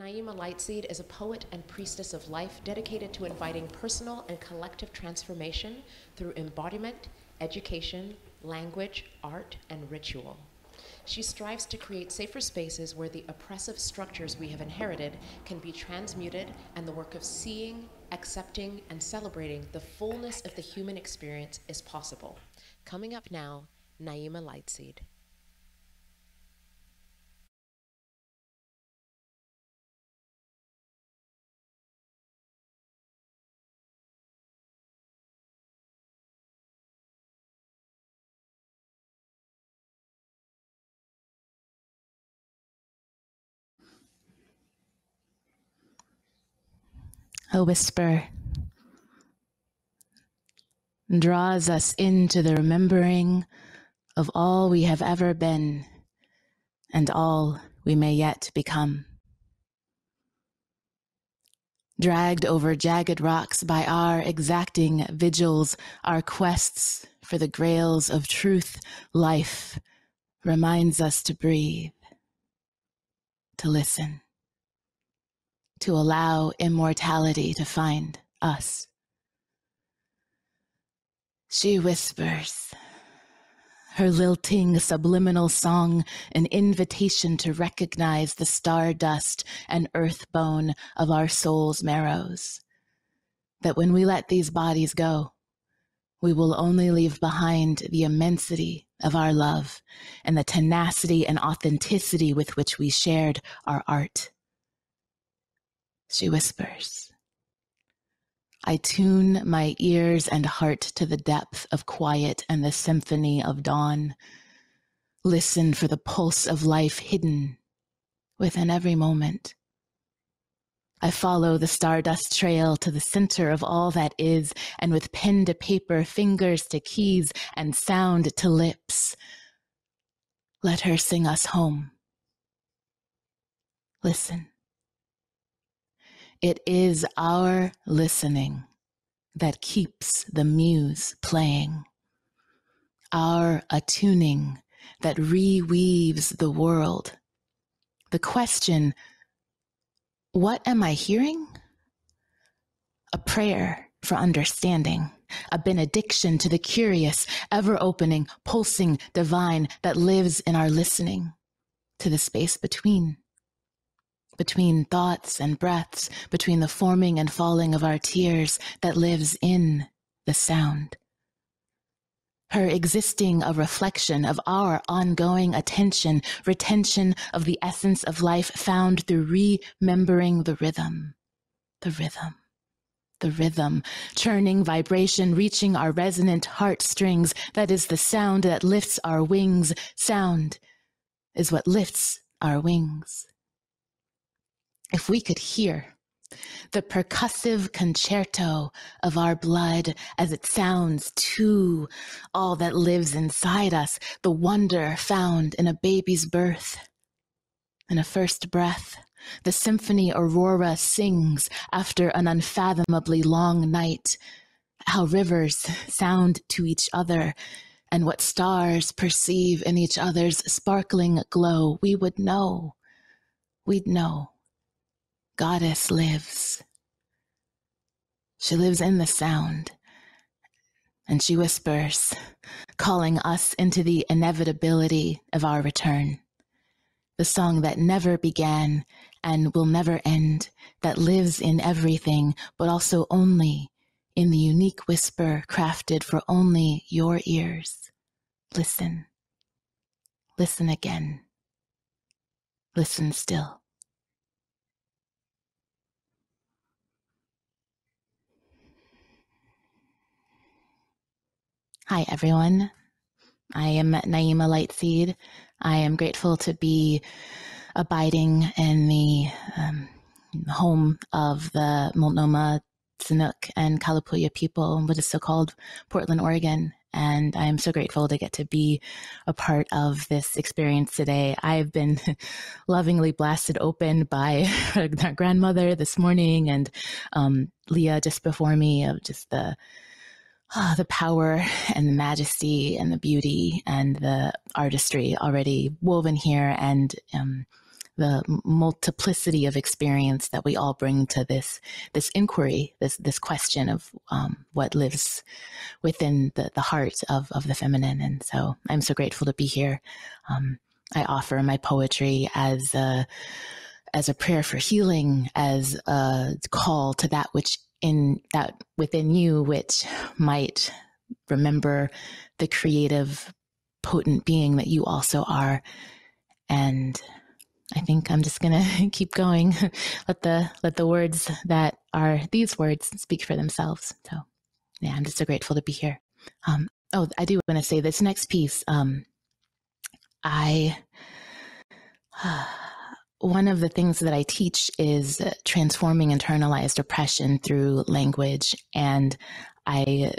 Naima Lightseed is a poet and priestess of life dedicated to inviting personal and collective transformation through embodiment, education, language, art, and ritual. She strives to create safer spaces where the oppressive structures we have inherited can be transmuted and the work of seeing, accepting, and celebrating the fullness of the human experience is possible. Coming up now, Naima Lightseed. A whisper draws us into the remembering of all we have ever been and all we may yet become. Dragged over jagged rocks by our exacting vigils, our quests for the grails of truth, life reminds us to breathe, to listen, to allow immortality to find us. She whispers, her lilting subliminal song, an invitation to recognize the stardust and earthbone of our soul's marrows. That when we let these bodies go, we will only leave behind the immensity of our love and the tenacity and authenticity with which we shared our art. She whispers, I tune my ears and heart to the depth of quiet and the symphony of dawn. Listen for the pulse of life hidden within every moment. I follow the stardust trail to the center of all that is, and with pen to paper, fingers to keys, and sound to lips, let her sing us home. Listen. It is our listening that keeps the muse playing, our attuning that reweaves the world. The question, what am I hearing? A prayer for understanding, a benediction to the curious, ever-opening, pulsing divine that lives in our listening to the space between thoughts and breaths, between the forming and falling of our tears that lives in the sound. Her existing a reflection of our ongoing attention, retention of the essence of life found through remembering the rhythm, the rhythm, the rhythm, churning vibration, reaching our resonant heartstrings. That is the sound that lifts our wings. Sound is what lifts our wings. If we could hear the percussive concerto of our blood as it sounds to all that lives inside us, the wonder found in a baby's birth, in a first breath, the symphony aurora sings after an unfathomably long night, how rivers sound to each other, and what stars perceive in each other's sparkling glow, we would know, we'd know. Goddess lives. She lives in the sound, and she whispers, calling us into the inevitability of our return. The song that never began and will never end, that lives in everything, but also only in the unique whisper crafted for only your ears. Listen. Listen again. Listen still. Hi, everyone. I am Naima Lightseed. I am grateful to be abiding in the home of the Multnomah, Chinook, and Kalapuya people, what is so called Portland, Oregon. And I am so grateful to get to be a part of this experience today. I've been lovingly blasted open by our grandmother this morning and Leah just before me of just the power and the majesty and the beauty and the artistry already woven here, and the multiplicity of experience that we all bring to this inquiry, this question of what lives within the heart of the feminine. And so I'm so grateful to be here. I offer my poetry as a prayer for healing, as a call to that within you, which might remember the creative, potent being that you also are. And I think I'm just gonna keep going. let the words that are these words speak for themselves. So yeah, I'm just so grateful to be here. I do want to say this next piece. One of the things that I teach is transforming internalized oppression through language, and I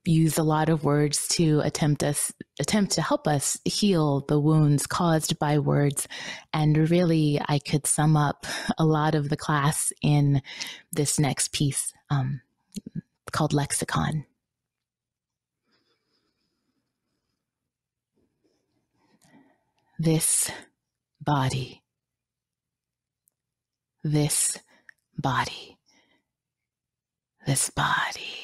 use a lot of words to attempt to help us heal the wounds caused by words. And really, I could sum up a lot of the class in this next piece called Lexicon. This body, this body, this body,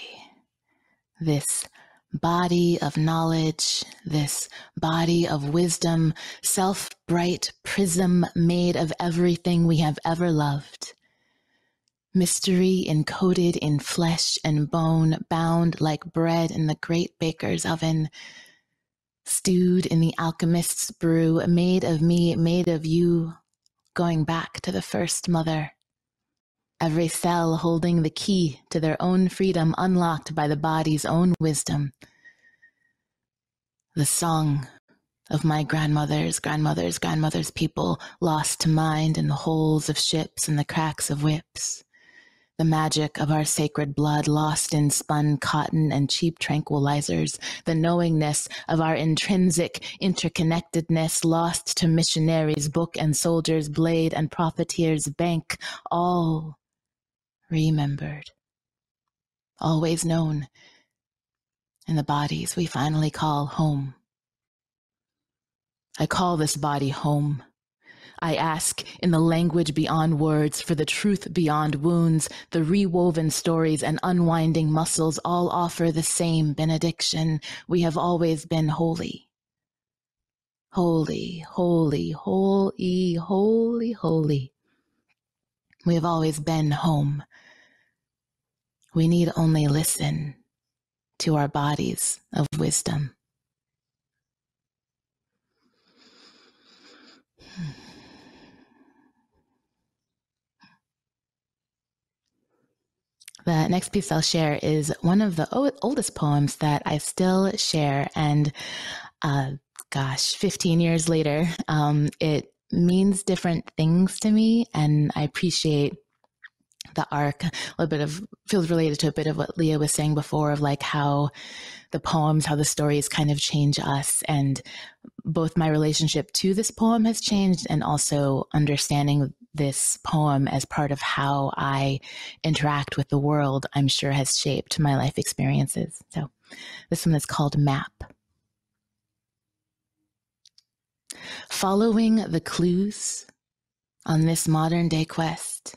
this body of knowledge, this body of wisdom, self-bright prism made of everything we have ever loved. Mystery encoded in flesh and bone, bound like bread in the great baker's oven, stewed in the alchemist's brew, made of me, made of you, going back to the first mother. Every cell holding the key to their own freedom, unlocked by the body's own wisdom. The song of my grandmother's people, lost to mind in the holes of ships and the cracks of whips. The magic of our sacred blood, lost in spun cotton and cheap tranquilizers. The knowingness of our intrinsic interconnectedness, lost to missionaries' book and soldiers' blade and profiteers' bank, all remembered, always known in the bodies we finally call home. I call this body home. I ask in the language beyond words for the truth beyond wounds. The rewoven stories and unwinding muscles all offer the same benediction. We have always been holy. Holy, holy, holy, holy, holy. We have always been home. We need only listen to our bodies of wisdom. The next piece I'll share is one of the oldest poems that I still share, and 15 years later, it means different things to me, and I appreciate the arc. Feels related to a bit of what Leah was saying before, of like how the poems, how the stories kind of change us, and both my relationship to this poem has changed, and also understanding this poem as part of how I interact with the world, I'm sure has shaped my life experiences. So this one is called Map. Following the clues on this modern day quest,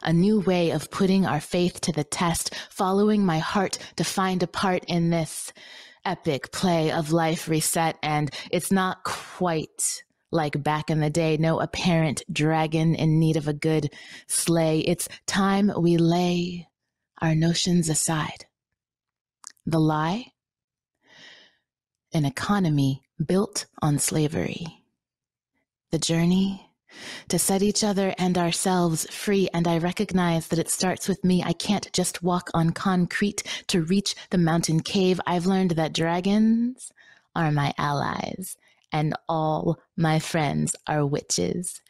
a new way of putting our faith to the test, following my heart to find a part in this epic play of life reset. And it's not quite like back in the day, no apparent dragon in need of a good slay. It's time we lay our notions aside. The lie? An economy built on slavery. The journey? To set each other and ourselves free, and I recognize that it starts with me. I can't just walk on concrete to reach the mountain cave. I've learned that dragons are my allies, and all my friends are witches.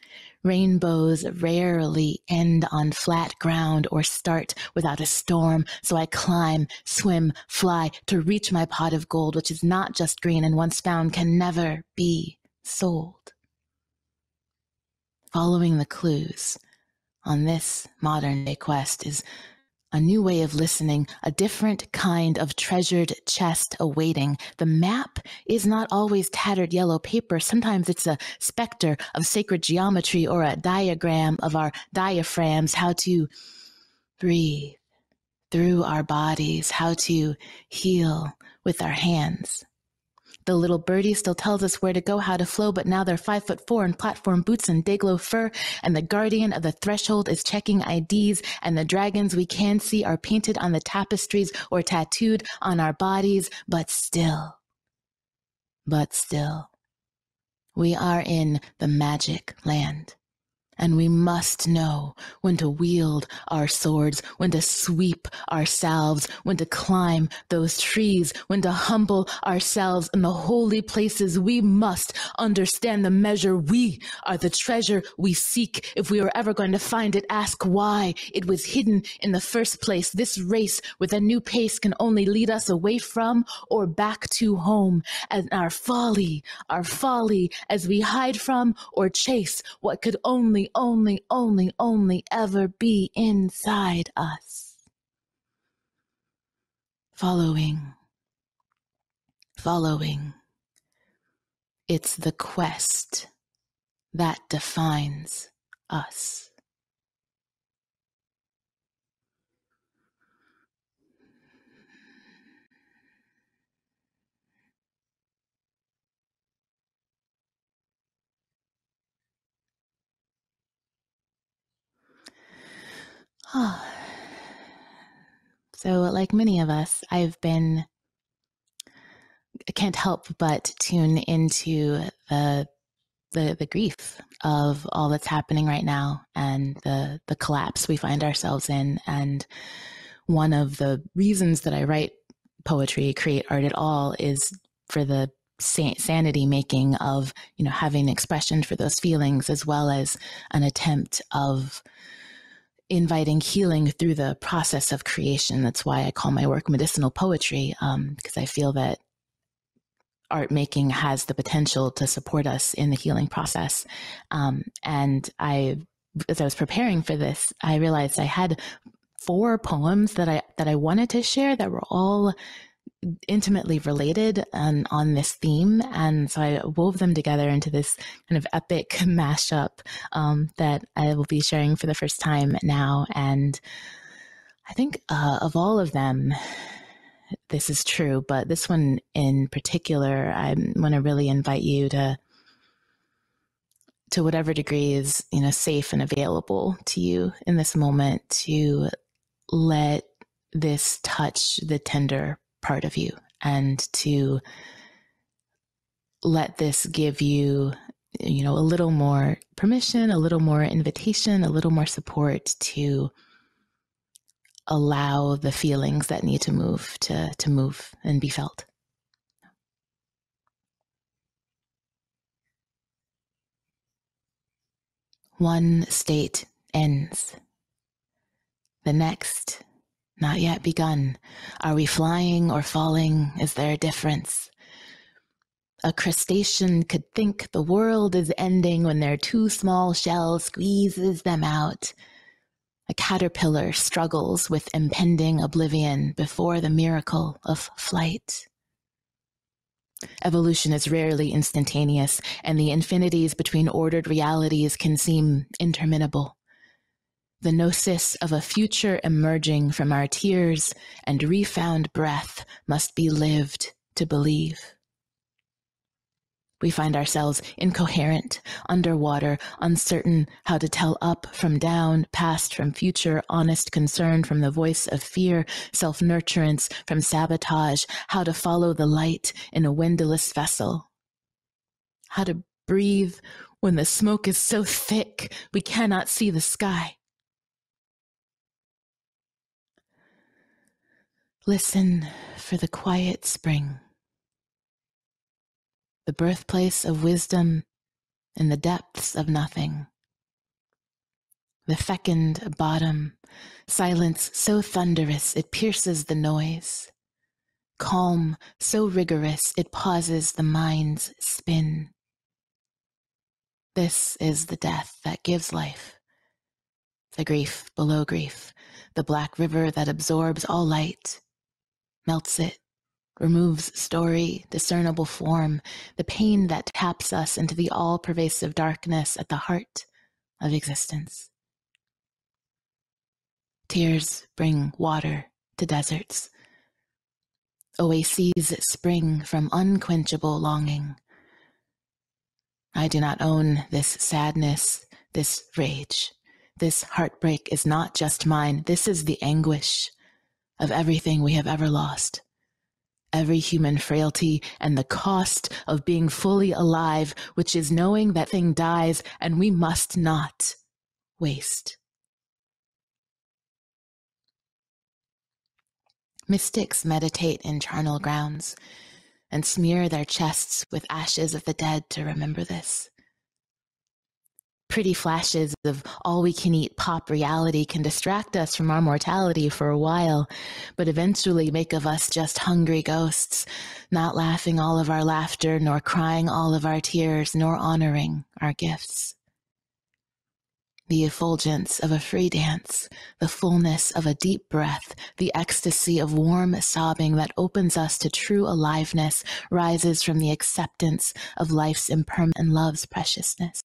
Rainbows rarely end on flat ground or start without a storm, so I climb, swim, fly to reach my pot of gold, which is not just green and once found can never be sold. Following the clues on this modern day quest is A new way of listening, a different kind of treasured chest awaiting. The map is not always tattered yellow paper. Sometimes it's a specter of sacred geometry or a diagram of our diaphragms, how to breathe through our bodies, how to heal with our hands. The little birdie still tells us where to go, how to flow, but now they're 5'4" in platform boots and dayglow fur, and the guardian of the threshold is checking IDs, and the dragons we can see are painted on the tapestries or tattooed on our bodies, but still, we are in the magic land. And we must know when to wield our swords, when to sweep ourselves, when to climb those trees, when to humble ourselves in the holy places. We must understand the measure. We are the treasure we seek. If we are ever going to find it, ask why it was hidden in the first place. This race with a new pace can only lead us away from or back to home. And our folly as we hide from or chase what could only ever be inside us. Following. It's the quest that defines us. So, like many of us, I can't help but tune into the grief of all that's happening right now and the collapse we find ourselves in. And one of the reasons that I write poetry, create art at all, is for the sanity making of, having expression for those feelings, as well as an attempt of inviting healing through the process of creation. That's why I call my work medicinal poetry, because I feel that art making has the potential to support us in the healing process. And as I was preparing for this, I realized I had 4 poems that I wanted to share that were all intimately related on this theme. And so I wove them together into this kind of epic mashup that I will be sharing for the first time now. And I think of all of them, this is true, but this one in particular, I want to really invite you to whatever degree is, safe and available to you in this moment, to let this touch the tender part of you, and to let this give you, a little more permission, a little more invitation, a little more support to allow the feelings that need to move to move and be felt. One state ends. The next, not yet begun. Are we flying or falling? Is there a difference? A crustacean could think the world is ending when their too small shell squeezes them out. A caterpillar struggles with impending oblivion before the miracle of flight. Evolution is rarely instantaneous, and the infinities between ordered realities can seem interminable. The gnosis of a future emerging from our tears and refound breath must be lived to believe. We find ourselves incoherent, underwater, uncertain how to tell up from down, past from future, honest concern from the voice of fear, self-nurturance from sabotage, how to follow the light in a windowless vessel, how to breathe when the smoke is so thick we cannot see the sky. Listen for the quiet spring, the birthplace of wisdom in the depths of nothing. The fecund bottom, silence so thunderous it pierces the noise. Calm so rigorous it pauses the mind's spin. This is the death that gives life. the grief below grief, the black river that absorbs all light, melts it, removes story, discernible form, the pain that taps us into the all-pervasive darkness at the heart of existence. Tears bring water to deserts. Oases spring from unquenchable longing. I do not own this sadness, this rage. This heartbreak is not just mine. This is the anguish of everything we have ever lost. Every human frailty and the cost of being fully alive, which is knowing that thing dies and we must not waste. Mystics meditate in charnel grounds and smear their chests with ashes of the dead to remember this. Pretty flashes of all-we-can-eat pop reality can distract us from our mortality for a while, but eventually make of us just hungry ghosts, not laughing all of our laughter, nor crying all of our tears, nor honoring our gifts. The effulgence of a free dance, the fullness of a deep breath, the ecstasy of warm sobbing that opens us to true aliveness rises from the acceptance of life's impermanence and love's preciousness.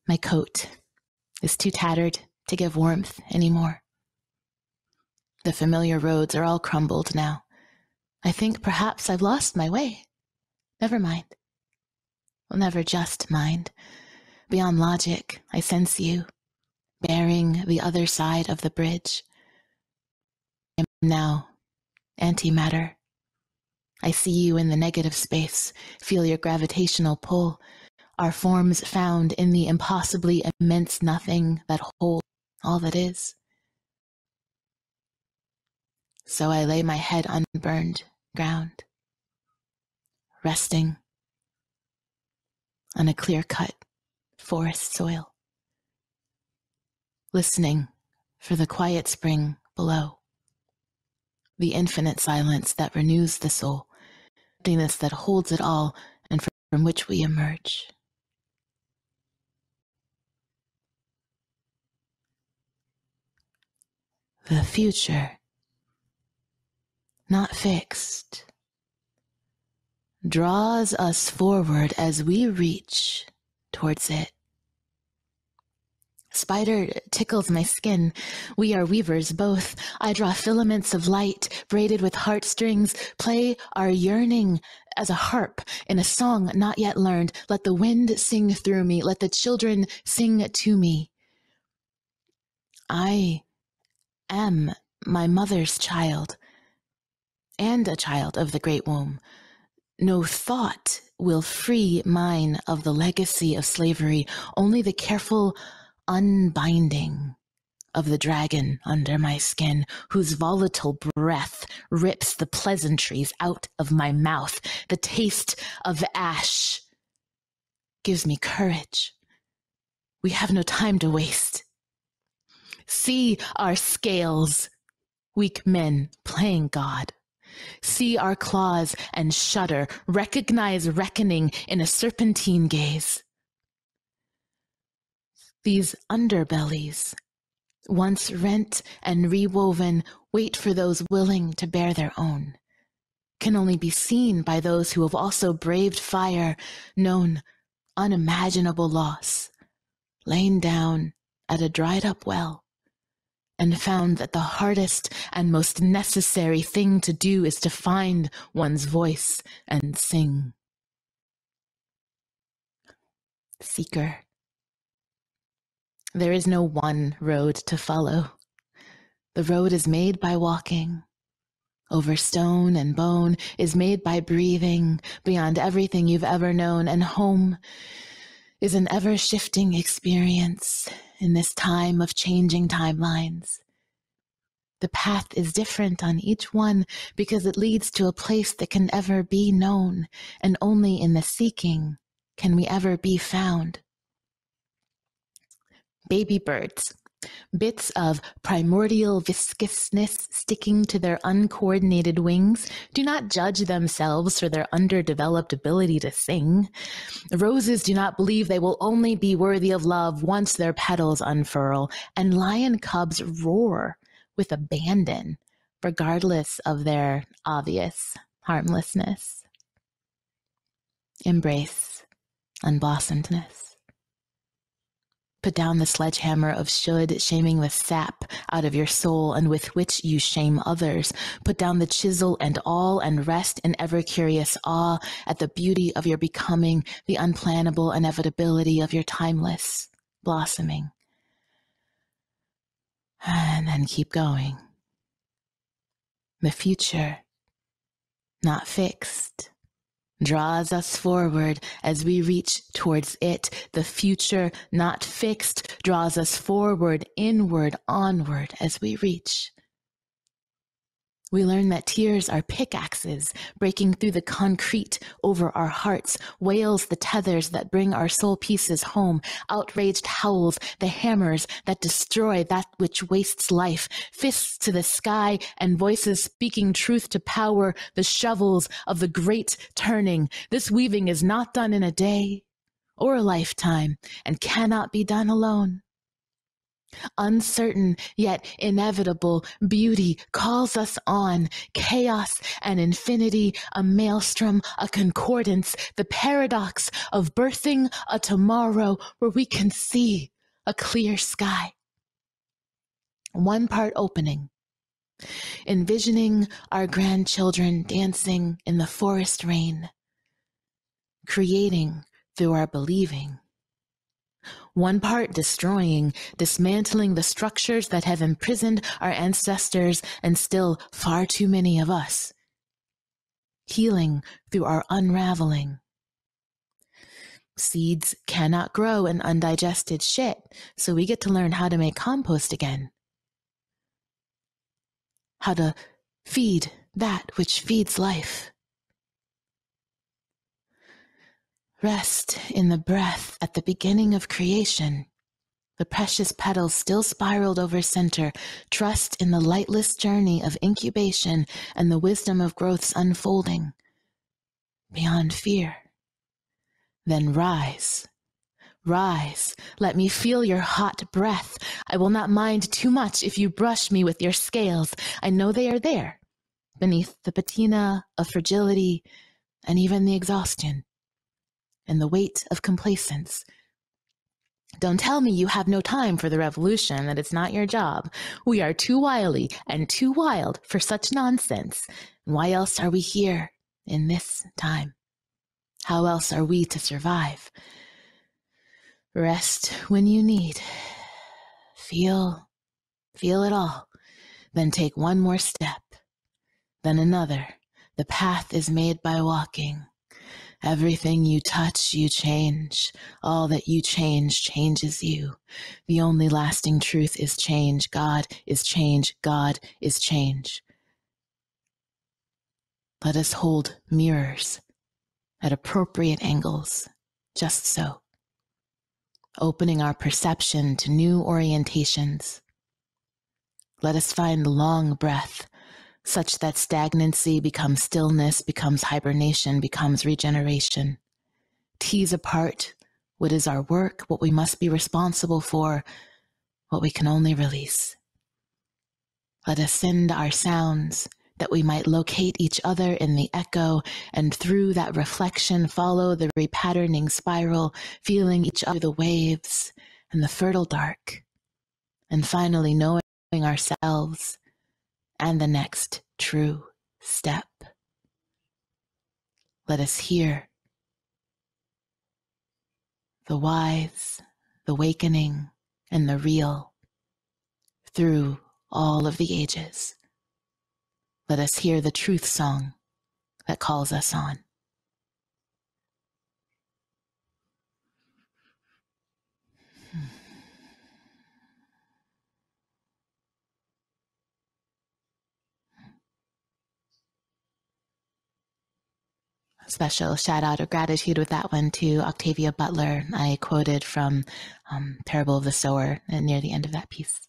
My coat is too tattered to give warmth anymore. The familiar roads are all crumbled now. I think perhaps I've lost my way. Never mind. Will never just mind. Beyond logic, I sense you, bearing the other side of the bridge. I am now antimatter. I see you in the negative space, feel your gravitational pull, our forms found in the impossibly immense nothing that holds all that is. So I lay my head on burned ground, resting on a clear-cut forest soil, listening for the quiet spring below, the infinite silence that renews the soul, emptiness that holds it all and from which we emerge. The future, not fixed, draws us forward as we reach towards it. Spider tickles my skin. We are weavers both. I draw filaments of light braided with heartstrings, play our yearning as a harp in a song not yet learned. Let the wind sing through me. Let the children sing to me. I am my mother's child and a child of the great womb. No thought will free mine of the legacy of slavery, only the careful unbinding of the dragon under my skin, whose volatile breath rips the pleasantries out of my mouth. The taste of ash gives me courage. We have no time to waste. See our scales, weak men playing God. See our claws and shudder, recognize reckoning in a serpentine gaze. These underbellies, once rent and rewoven, wait for those willing to bear their own, can only be seen by those who have also braved fire, known unimaginable loss, lain down at a dried-up well, and found that the hardest and most necessary thing to do is to find one's voice and sing. Seeker. There is no one road to follow. The road is made by walking. Over stone and bone is made by breathing beyond everything you've ever known, and home is an ever-shifting experience in this time of changing timelines. The path is different on each one because it leads to a place that can ever be known, and only in the seeking can we ever be found. Baby birds Bits of primordial viscousness sticking to their uncoordinated wings do not judge themselves for their underdeveloped ability to sing. Roses do not believe they will only be worthy of love once their petals unfurl, and lion cubs roar with abandon, regardless of their obvious harmlessness. Embrace unblossomedness. Put down the sledgehammer of should, shaming the sap out of your soul and with which you shame others. Put down the chisel and all and rest in ever-curious awe at the beauty of your becoming, the unplannable inevitability of your timeless blossoming. And then keep going. The future, not fixed, draws us forward as we reach towards it. The future, not fixed, draws us forward, inward, onward as we reach. We learn that tears are pickaxes breaking through the concrete over our hearts, wails the tethers that bring our soul pieces home, outraged howls the hammers that destroy that which wastes life, fists to the sky and voices speaking truth to power, the shovels of the great turning. This weaving is not done in a day or a lifetime and cannot be done alone. Uncertain yet inevitable beauty calls us on. Chaos and infinity, a maelstrom, a concordance, the paradox of birthing a tomorrow where we can see a clear sky. One part opening, envisioning our grandchildren dancing in the forest rain, creating through our believing. One part destroying, dismantling the structures that have imprisoned our ancestors and still far too many of us. Healing through our unraveling. Seeds cannot grow in undigested shit, so we get to learn how to make compost again. How to feed that which feeds life. Rest in the breath at the beginning of creation. The precious petals still spiraled over center. Trust in the lightless journey of incubation and the wisdom of growth's unfolding. Beyond fear. Then rise. Rise. Let me feel your hot breath. I will not mind too much if you brush me with your scales. I know they are there, beneath the patina of fragility and even the exhaustion. And the weight of complacence. Don't tell me you have no time for the revolution, that it's not your job. We are too wily and too wild for such nonsense. And why else are we here in this time? How else are we to survive? Rest when you need. Feel it all. Then take one more step. Then another. The path is made by walking. Everything you touch, you change. All that you change changes you. The only lasting truth is change. God is change. God is change. Let us hold mirrors at appropriate angles, just so, opening our perception to new orientations. Let us find the long breath, such that stagnancy becomes stillness, becomes hibernation, becomes regeneration. Tease apart what is our work, what we must be responsible for, what we can only release. Let us send our sounds that we might locate each other in the echo, and through that reflection follow the repatterning spiral, feeling each other the waves and the fertile dark, and finally knowing ourselves and the next true step. Let us hear the wise, the wakening, and the real through all of the ages. Let us hear the truth song that calls us on. special shout out of gratitude with that one to Octavia Butler. I quoted from Parable of the Sower near the end of that piece.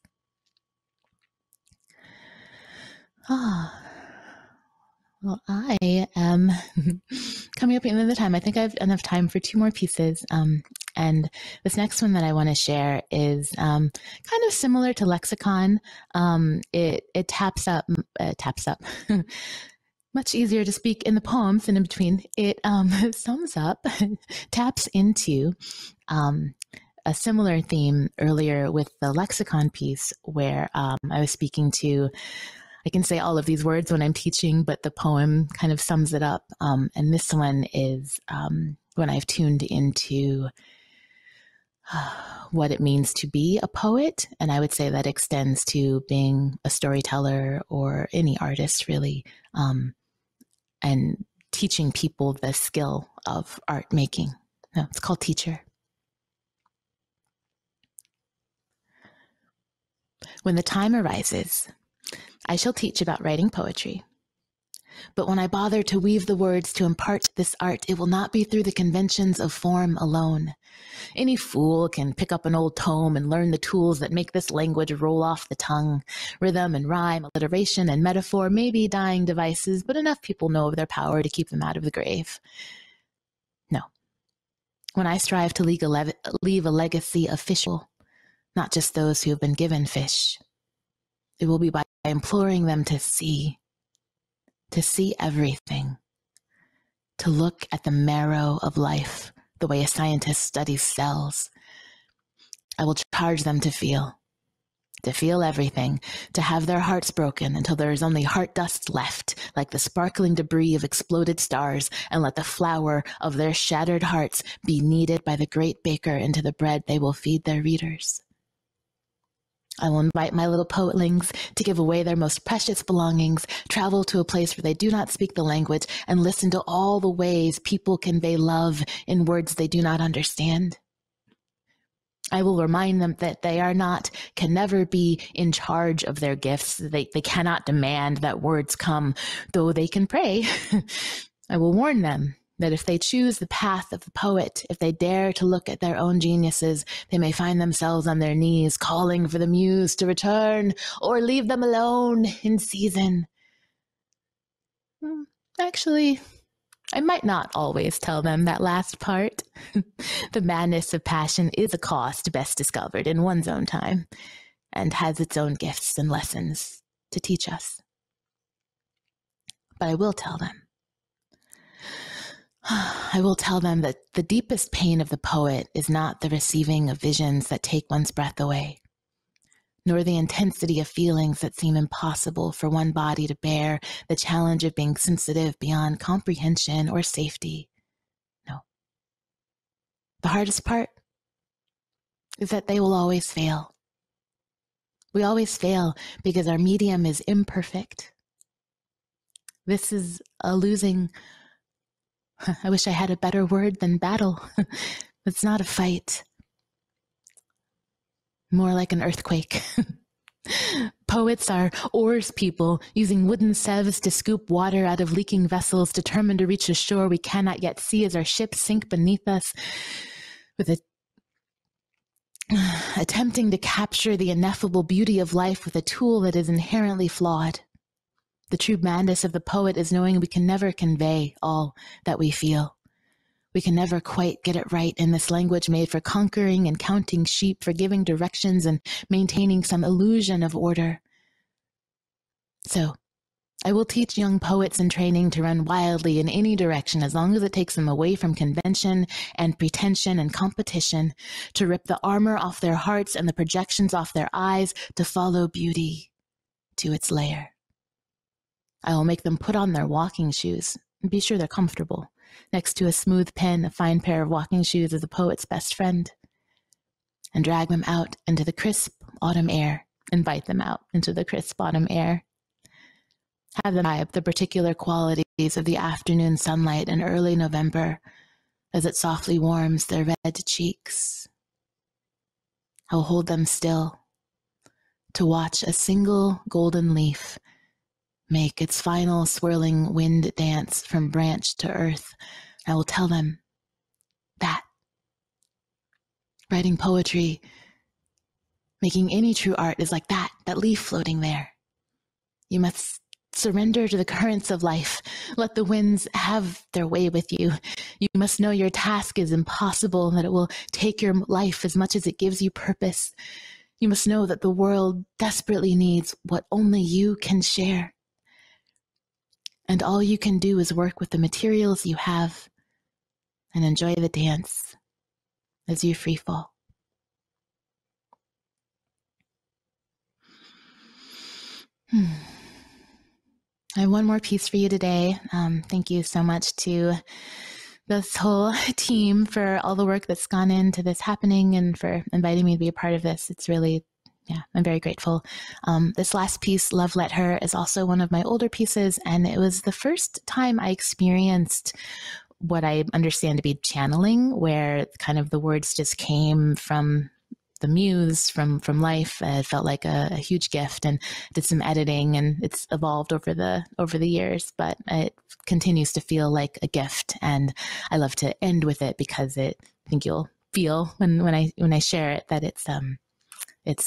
Well, I am coming up at the end of the time. I think I have enough time for 2 more pieces. And this next one that I want to share is kind of similar to Lexicon. It taps up, much easier to speak in the poems than in between. It sums up, taps into a similar theme earlier with the Lexicon piece where I was speaking to, I can say all of these words when I'm teaching, but the poem kind of sums it up. And this one is when I've tuned into what it means to be a poet. And I would say that extends to being a storyteller or any artist, really, and teaching people the skill of art making. No, it's called Teacher. When the time arises, I shall teach about writing poetry. But when I bother to weave the words to impart this art, it will not be through the conventions of form alone. Any fool can pick up an old tome and learn the tools that make this language roll off the tongue. Rhythm and rhyme, alliteration and metaphor may be dying devices, but enough people know of their power to keep them out of the grave. No. When I strive to leave a legacy official, not just those who have been given fish, it will be by imploring them to see everything, to look at the marrow of life the way a scientist studies cells. I will charge them to feel everything, to have their hearts broken until there is only heart dust left, like the sparkling debris of exploded stars, and let the flour of their shattered hearts be kneaded by the great baker into the bread they will feed their readers. I will invite my little poetlings to give away their most precious belongings, travel to a place where they do not speak the language, and listen to all the ways people convey love in words they do not understand. I will remind them that they can never be in charge of their gifts. They cannot demand that words come, though they can pray. I will warn them that if they choose the path of the poet, if they dare to look at their own geniuses, they may find themselves on their knees calling for the muse to return or leave them alone in season. Actually, I might not always tell them that last part. The madness of passion is a cost best discovered in one's own time and has its own gifts and lessons to teach us. But I will tell them. I will tell them that the deepest pain of the poet is not the receiving of visions that take one's breath away, nor the intensity of feelings that seem impossible for one body to bear, the challenge of being sensitive beyond comprehension or safety. No. The hardest part is that they will always fail. We always fail because our medium is imperfect. This is a losing. I wish I had a better word than battle. It's not a fight. More like an earthquake. Poets are oars people, using wooden sieves to scoop water out of leaking vessels, determined to reach a shore we cannot yet see as our ships sink beneath us, attempting to capture the ineffable beauty of life with a tool that is inherently flawed. The true madness of the poet is knowing we can never convey all that we feel. We can never quite get it right in this language made for conquering and counting sheep, for giving directions and maintaining some illusion of order. So, I will teach young poets in training to run wildly in any direction as long as it takes them away from convention and pretension and competition, to rip the armor off their hearts and the projections off their eyes, to follow beauty to its lair. I will make them put on their walking shoes and be sure they're comfortable. Next to a smooth pen, a fine pair of walking shoes is a poet's best friend. And drag them out into the crisp autumn air. Invite them out into the crisp autumn air. Have them vibe the particular qualities of the afternoon sunlight in early November as it softly warms their red cheeks. I will hold them still to watch a single golden leaf make its final swirling wind dance from branch to earth. I will tell them that writing poetry, making any true art is like that leaf floating there. You must surrender to the currents of life. Let the winds have their way with you. You must know your task is impossible, that it will take your life as much as it gives you purpose. You must know that the world desperately needs what only you can share. And all you can do is work with the materials you have and enjoy the dance as you free fall. I have one more piece for you today. Thank you so much to this whole team for all the work that's gone into this happening and for inviting me to be a part of this. It's really, I'm very grateful. This last piece, Love Let Her, is also one of my older pieces, and it was the first time I experienced what I understand to be channeling, where kind of the words just came from the muse, from life. It felt like a huge gift, and did some editing, and it's evolved over the years, but it continues to feel like a gift. And I love to end with it because I think you'll feel when I share it that it's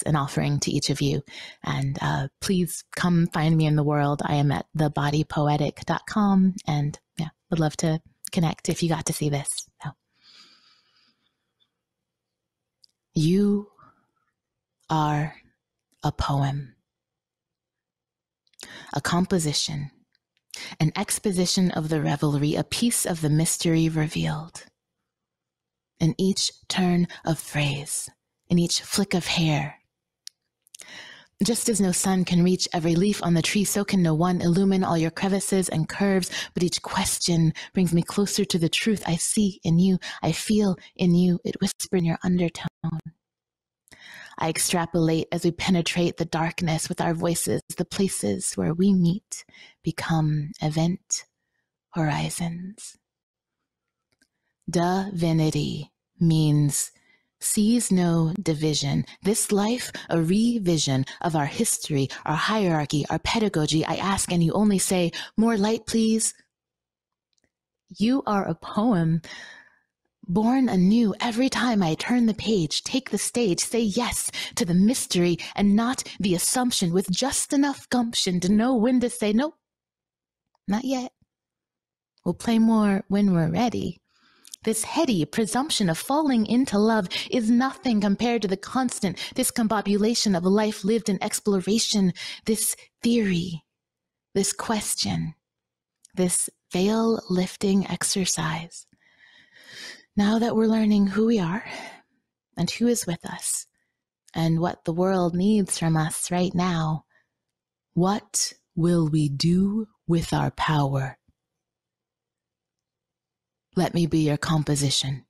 an offering to each of you. And please come find me in the world. I am at thebodypoetic.com, and would love to connect if you got to see this. So. You are a poem, a composition, an exposition of the revelry, a piece of the mystery revealed. In each turn of phrase, in each flick of hair, just as no sun can reach every leaf on the tree, so can no one illumine all your crevices and curves. But each question brings me closer to the truth I see in you, I feel in you. It whispers in your undertone. I extrapolate as we penetrate the darkness with our voices. The places where we meet become event horizons. Divinity means sees no division. This life, a revision of our history, our hierarchy, our pedagogy. I ask and you only say, more light, please. You are a poem, born anew every time I turn the page, take the stage, say yes to the mystery and not the assumption, with just enough gumption to know when to say, nope, not yet. We'll play more when we're ready. This heady presumption of falling into love is nothing compared to the constant discombobulation of a life lived in exploration, this theory, this question, this veil-lifting exercise. Now that we're learning who we are and who is with us and what the world needs from us right now, what will we do with our power? Let me be your composition.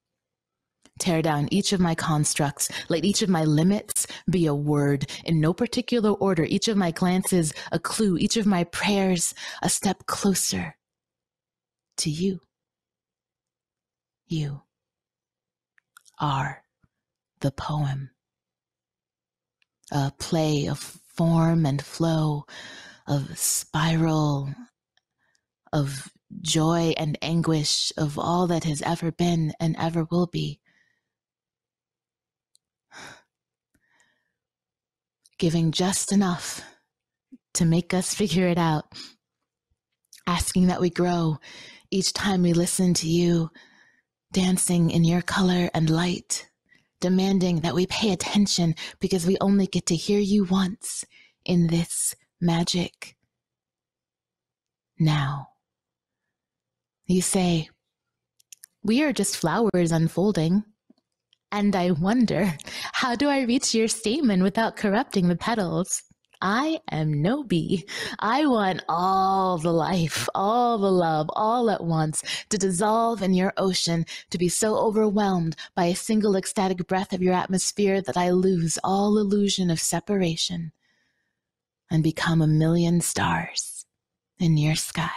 Tear down each of my constructs. Let each of my limits be a word in no particular order. Each of my glances a clue. Each of my prayers a step closer to you. You are the poem. A play of form and flow, of spiral, of joy and anguish, of all that has ever been and ever will be. Giving just enough to make us figure it out. Asking that we grow each time we listen to you, dancing in your color and light. Demanding that we pay attention because we only get to hear you once in this magic now. You say, we are just flowers unfolding. And I wonder, how do I reach your stamen without corrupting the petals? I am no bee. I want all the life, all the love, all at once, to dissolve in your ocean, to be so overwhelmed by a single ecstatic breath of your atmosphere that I lose all illusion of separation and become a million stars in your sky.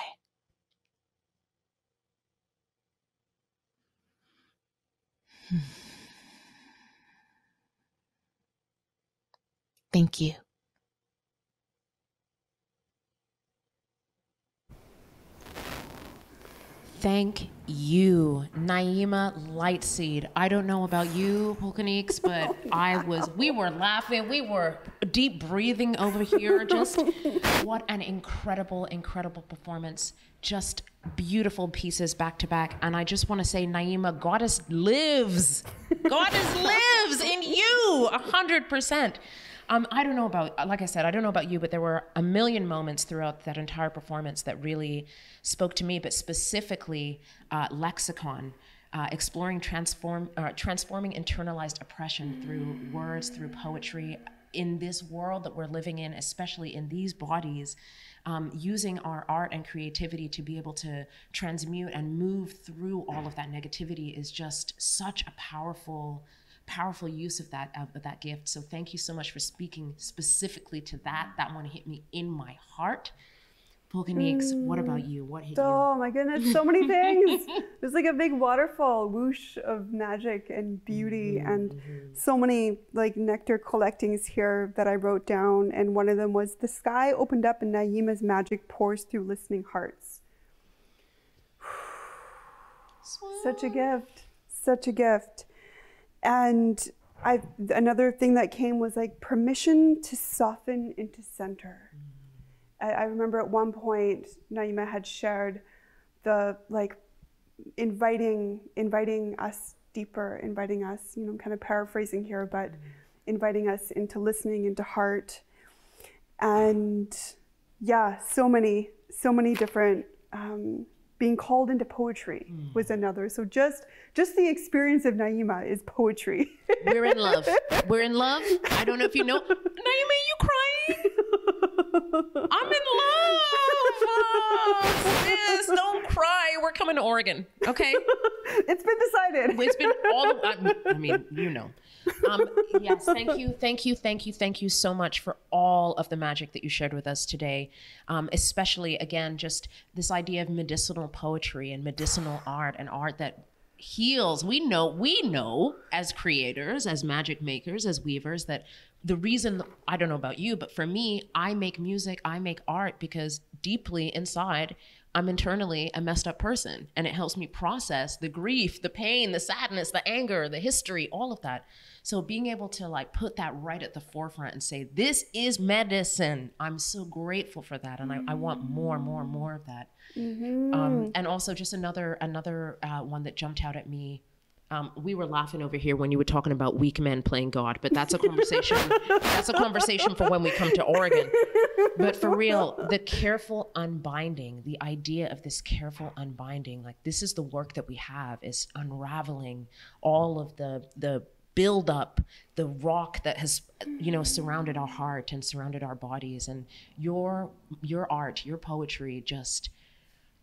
Thank you. Thank you, Naima Lightseed. I don't know about you, Pulkaniques, but we were laughing, we were deep breathing over here. Just what an incredible, incredible performance. Just beautiful pieces back to back. And I just want to say, Naima, Goddess lives. Goddess lives in you, 100%. I don't know about, like I said, I don't know about you, but there were a million moments throughout that entire performance that really spoke to me, but specifically lexicon, exploring transforming internalized oppression through words, through poetry, in this world that we're living in, especially in these bodies, using our art and creativity to be able to transmute and move through all of that negativity is just such a powerful use of that gift. So thank you so much for speaking specifically to that. That one hit me in my heart. Pulkaniques, what about you? What hit you? Oh my goodness, so many things. There's like a big waterfall whoosh of magic and beauty, and so many like nectar collectings here that I wrote down. And one of them was, the sky opened up and Naima's magic pours through listening hearts. Such a gift, such a gift. And another thing that came was like permission to soften into center. I remember at one point Naima had shared the like inviting us deeper, inviting us, you know, I'm kind of paraphrasing here, but inviting us into listening, into heart. And yeah, so many different being called into poetry was another. So just the experience of Naima is poetry. We're in love. We're in love. I don't know if you know. Naima, you crying? I'm in love. Sis, don't cry. We're coming to Oregon, okay? It's been decided. It's been I mean, you know. Yes, thank you so much for all of the magic that you shared with us today. Especially, again, just this idea of medicinal poetry and medicinal art and art that heals. We know as creators, as magic makers, as weavers, that the reason, I don't know about you, but for me, I make music, I make art because deeply inside, I'm internally a messed up person, and it helps me process the grief, the pain, the sadness, the anger, the history, all of that. So being able to like put that right at the forefront and say, this is medicine. I'm so grateful for that. And I want more of that. And also just another one that jumped out at me. We were laughing over here when you were talking about weak men playing God, but that's a conversation. That's a conversation for when we come to Oregon. But for real, the careful unbinding, the idea of this careful unbinding, like this is the work that we have, is unraveling all of the build up, the rock that has, you know, surrounded our heart and surrounded our bodies. And your art, your poetry, just,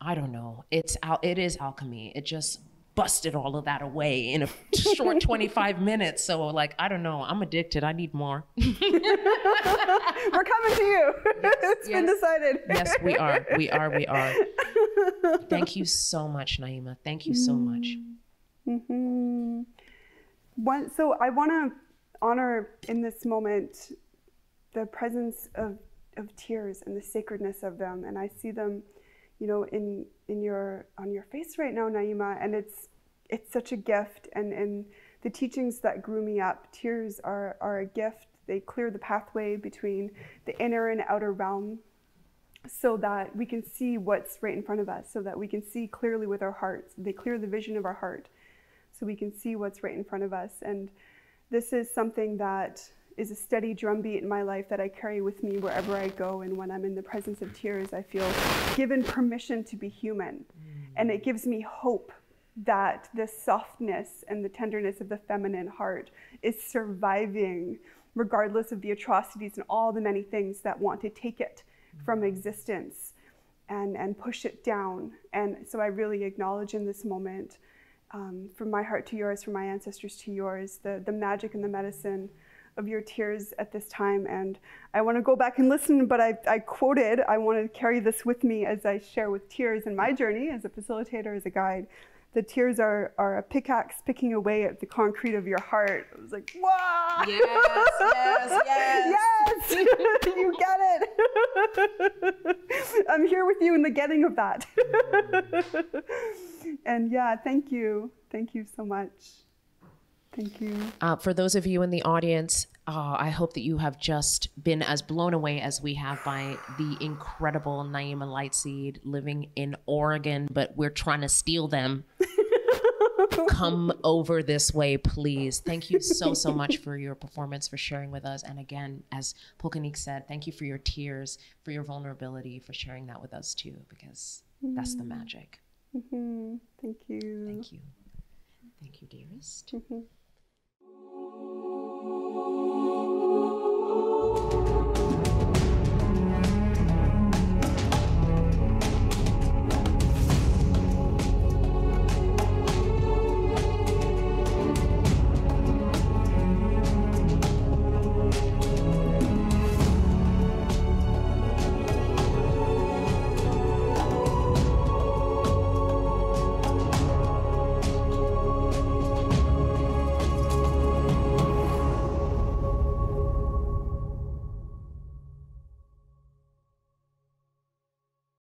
I don't know, it is alchemy. It just busted all of that away in a short 25 minutes. So like, I don't know, I'm addicted. I need more. We're coming to you. It's been decided. Yes, we are. Thank you so much, Naima. Thank you so much. So I want to honor in this moment the presence of tears and the sacredness of them, and I see them, you know, on your face right now, Naima, and it's such a gift. And the teachings that grew me up, tears are a gift. They clear the pathway between the inner and outer realm, so that we can see what's right in front of us, so that we can see clearly with our hearts. They clear the vision of our heart, so we can see what's right in front of us. And this is something that is a steady drumbeat in my life that I carry with me wherever I go. And when I'm in the presence of tears, I feel given permission to be human. And it gives me hope that the softness and the tenderness of the feminine heart is surviving regardless of the atrocities and all the many things that want to take it from existence and push it down. And so I really acknowledge in this moment, from my heart to yours, from my ancestors to yours, the magic and the medicine of your tears at this time. And I want to go back and listen, but I quoted, I want to carry this with me as I share with tears in my journey as a facilitator, as a guide. The tears are a pickaxe picking away at the concrete of your heart. I was like, wow! Yes! Yes! You get it! I'm here with you in the getting of that. And yeah, thank you. Thank you so much. Thank you. For those of you in the audience, I hope that you have just been as blown away as we have by the incredible Naima Lightseed living in Oregon, but we're trying to steal them. Come over this way, please. Thank you so much for your performance, for sharing with us. And again, as Polkanique said, thank you for your tears, for your vulnerability, for sharing that with us too, because that's the magic. Mm-hmm. Thank you. Thank you. Thank you, dearest. Mm-hmm.